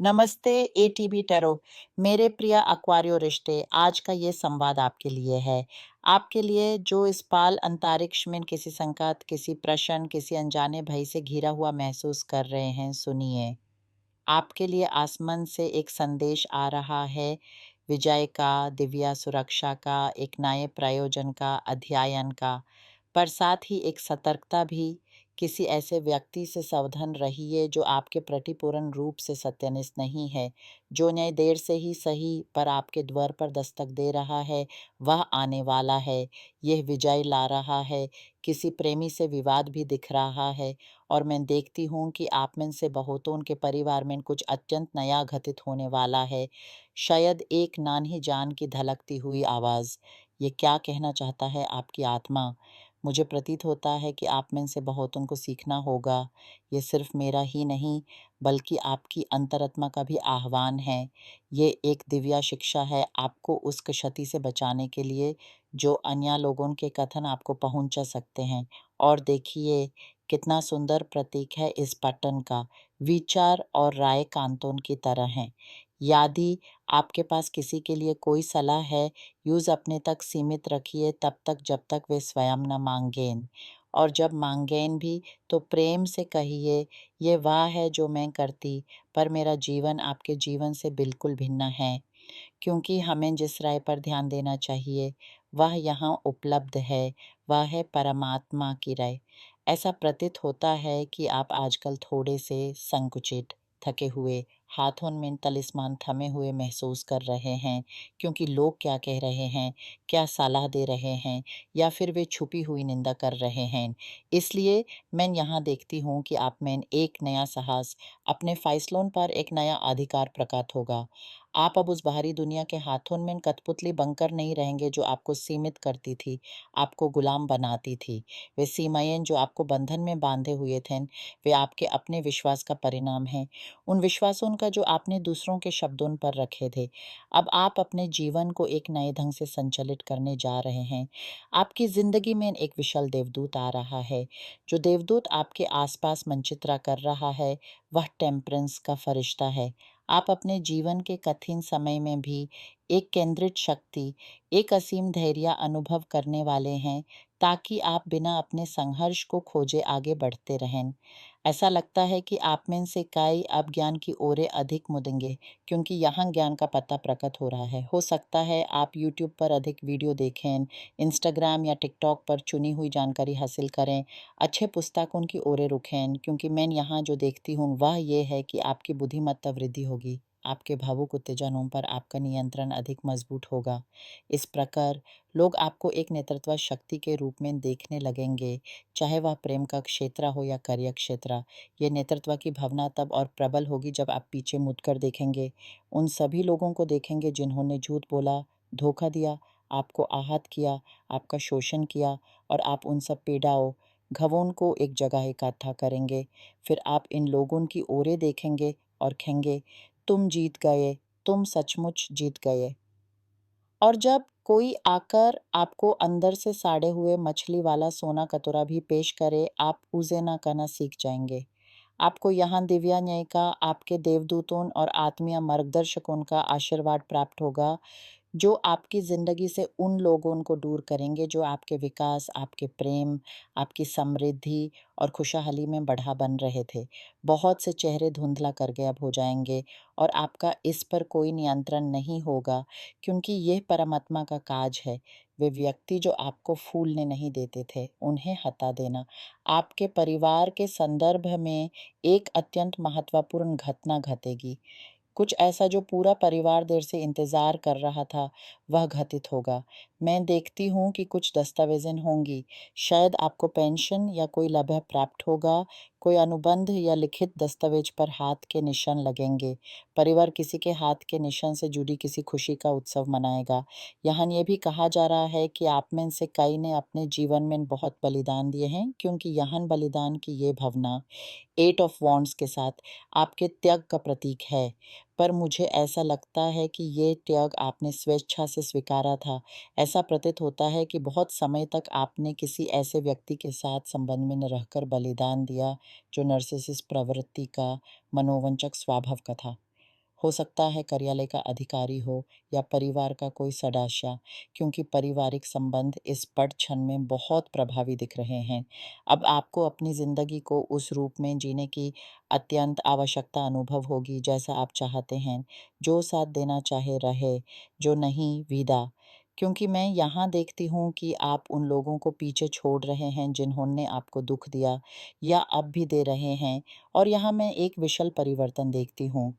नमस्ते ATB tarot. मेरे प्रिय एक्वारियो रिश्ते, आज का ये संवाद आपके लिए है। आपके लिए जो इस पाल अंतरिक्ष में किसी संकट, किसी प्रश्न, किसी अनजाने भय से घिरा हुआ महसूस कर रहे हैं, सुनिए। आपके लिए आसमान से एक संदेश आ रहा है, विजय का, दिव्य सुरक्षा का, एक नए प्रयोजन का, अध्ययन का, पर साथ ही एक सतर्कता भी। किसी ऐसे व्यक्ति से सावधान रहिए जो आपके प्रति पूर्ण रूप से सत्यनिष्ठ नहीं है, जो न्याय देर से ही सही पर आपके द्वार पर दस्तक दे रहा है। वह आने वाला है, यह विजय ला रहा है। किसी प्रेमी से विवाद भी दिख रहा है और मैं देखती हूँ कि आप में से बहुतों के परिवार में कुछ अत्यंत नया घटित होने वाला है। शायद एक नानी जान की धलकती हुई आवाज़। ये क्या कहना चाहता है आपकी आत्मा? मुझे प्रतीत होता है कि आप में से बहुतों को सीखना होगा। ये सिर्फ मेरा ही नहीं, बल्कि आपकी अंतरात्मा का भी आह्वान है। ये एक दिव्य शिक्षा है आपको उस क्षति से बचाने के लिए, जो अन्य लोगों के कथन आपको पहुंचा सकते हैं। और देखिए, कितना सुंदर प्रतीक है इस पट्टन का। विचार और राय कांतों की तरह हैं। यदि आपके पास किसी के लिए कोई सलाह है, यूज़ अपने तक सीमित रखिए तब तक जब तक वे स्वयं न मांगें। और जब मांगें भी तो प्रेम से कहिए, ये वह है जो मैं करती, पर मेरा जीवन आपके जीवन से बिल्कुल भिन्न है। क्योंकि हमें जिस राय पर ध्यान देना चाहिए, वह यहाँ उपलब्ध है, वह है परमात्मा की राय। ऐसा प्रतीत होता है कि आप आजकल थोड़े से संकुचित, थके हुए, हाथों में तलिस्मान थमे हुए महसूस कर रहे हैं, क्योंकि लोग क्या कह रहे हैं, क्या सलाह दे रहे हैं, या फिर वे छुपी हुई निंदा कर रहे हैं। इसलिए मैं यहाँ देखती हूँ कि आप में एक नया साहस, अपने फैसलों पर एक नया अधिकार प्रकट होगा। आप अब उस बाहरी दुनिया के हाथों में कठपुतली बनकर नहीं रहेंगे जो आपको सीमित करती थी, आपको गुलाम बनाती थी। वे सीमाएँ जो आपको बंधन में बांधे हुए थे, वे आपके अपने विश्वास का परिणाम हैं। उन विश्वासों का जो आपने दूसरों के शब्दों पर रखे थे। अब आप अपने जीवन को एक नए ढंग से संचालित करने जा रहे हैं। आपकी ज़िंदगी में एक विशाल देवदूत आ रहा है। जो देवदूत आपके आसपास मंचित्रा कर रहा है, वह टेम्परेंस का फरिश्ता है। आप अपने जीवन के कठिन समय में भी एक केंद्रित शक्ति, एक असीम धैर्य अनुभव करने वाले हैं, ताकि आप बिना अपने संघर्ष को खोजे आगे बढ़ते रहें। ऐसा लगता है कि आप में से कई अब ज्ञान की ओर अधिक मुड़ेंगे, क्योंकि यहाँ ज्ञान का पता प्रकट हो रहा है। हो सकता है आप यूट्यूब पर अधिक वीडियो देखें, इंस्टाग्राम या टिकटॉक पर चुनी हुई जानकारी हासिल करें, अच्छे पुस्तकों की ओर रुखें, क्योंकि मैं यहाँ जो देखती हूँ वह ये है कि आपकी बुद्धिमत्ता वृद्धि होगी, आपके भावुक उत्तेजनों पर आपका नियंत्रण अधिक मजबूत होगा। इस प्रकार लोग आपको एक नेतृत्व शक्ति के रूप में देखने लगेंगे, चाहे वह प्रेम का क्षेत्र हो या कार्य क्षेत्र। ये नेतृत्व की भावना तब और प्रबल होगी जब आप पीछे मुड़कर देखेंगे, उन सभी लोगों को देखेंगे जिन्होंने झूठ बोला, धोखा दिया, आपको आहत किया, आपका शोषण किया, और आप उन सब पीड़ाओं, घवों को एक जगह इकट्ठा करेंगे। फिर आप इन लोगों की ओरे देखेंगे और कहेंगे, तुम जीत गए, तुम सचमुच जीत गए। और जब कोई आकर आपको अंदर से साड़े हुए मछली वाला सोना कटोरा भी पेश करे, आप उसे ना करना सीख जाएंगे। आपको यहाँ दिव्या न्याय का, आपके देवदूतों और आत्मीय मार्गदर्शकों का आशीर्वाद प्राप्त होगा, जो आपकी ज़िंदगी से उन लोगों को दूर करेंगे जो आपके विकास, आपके प्रेम, आपकी समृद्धि और खुशहाली में बढ़ा बन रहे थे। बहुत से चेहरे धुंधला करके अब हो जाएंगे, और आपका इस पर कोई नियंत्रण नहीं होगा, क्योंकि यह परमात्मा का काज है। वे व्यक्ति जो आपको फूलने नहीं देते थे, उन्हें हटा देना। आपके परिवार के संदर्भ में एक अत्यंत महत्वपूर्ण घटना घटेगी। कुछ ऐसा जो पूरा परिवार देर से इंतज़ार कर रहा था, वह घटित होगा। मैं देखती हूँ कि कुछ दस्तावेज़ें होंगी, शायद आपको पेंशन या कोई लाभ प्राप्त होगा, कोई अनुबंध या लिखित दस्तावेज पर हाथ के निशान लगेंगे। परिवार किसी के हाथ के निशान से जुड़ी किसी खुशी का उत्सव मनाएगा। यहाँ ये भी कहा जा रहा है कि आप में से कई ने अपने जीवन में बहुत बलिदान दिए हैं, क्योंकि यहाँ बलिदान की ये भावना एट ऑफ वॉन्ड्स के साथ आपके त्याग का प्रतीक है। पर मुझे ऐसा लगता है कि ये त्याग आपने स्वेच्छा से स्वीकारा था। ऐसा प्रतीत होता है कि बहुत समय तक आपने किसी ऐसे व्यक्ति के साथ संबंध में न रहकर बलिदान दिया, जो नार्सिसिस्ट प्रवृत्ति का मनोवंचक स्वभाव का था। हो सकता है कार्यालय का अधिकारी हो या परिवार का कोई सदस्य, क्योंकि पारिवारिक संबंध इस पट क्षण में बहुत प्रभावी दिख रहे हैं। अब आपको अपनी ज़िंदगी को उस रूप में जीने की अत्यंत आवश्यकता अनुभव होगी जैसा आप चाहते हैं। जो साथ देना चाहे रहे, जो नहीं विदा। क्योंकि मैं यहाँ देखती हूँ कि आप उन लोगों को पीछे छोड़ रहे हैं जिन्होंने आपको दुःख दिया या अब भी दे रहे हैं, और यहाँ मैं एक विशाल परिवर्तन देखती हूँ।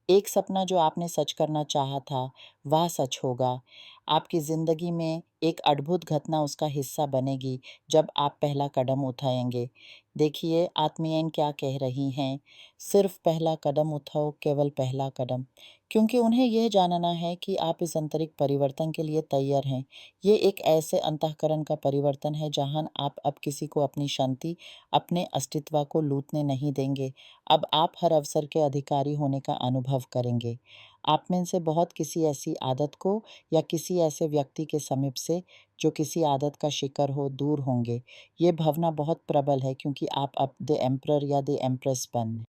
एक सपना जो आपने सच करना चाहा था, वह सच होगा। आपकी ज़िंदगी में एक अद्भुत घटना उसका हिस्सा बनेगी जब आप पहला कदम उठाएँगे। देखिए, आत्मीयन क्या कह रही हैं, सिर्फ़ पहला कदम उठाओ, केवल पहला कदम। क्योंकि उन्हें यह जानना है कि आप इस आंतरिक परिवर्तन के लिए तैयार हैं। ये एक ऐसे अंतःकरण का परिवर्तन है जहाँ आप अब किसी को अपनी शांति, अपने अस्तित्व को लूटने नहीं देंगे। अब आप हर अवसर के अधिकारी होने का अनुभव करेंगे। आप में से बहुत किसी ऐसी आदत को या किसी ऐसे व्यक्ति के समीप से जो किसी आदत का शिकार हो, दूर होंगे। ये भावना बहुत प्रबल है क्योंकि आप अब द एम्परर या द एम्प्रेस बन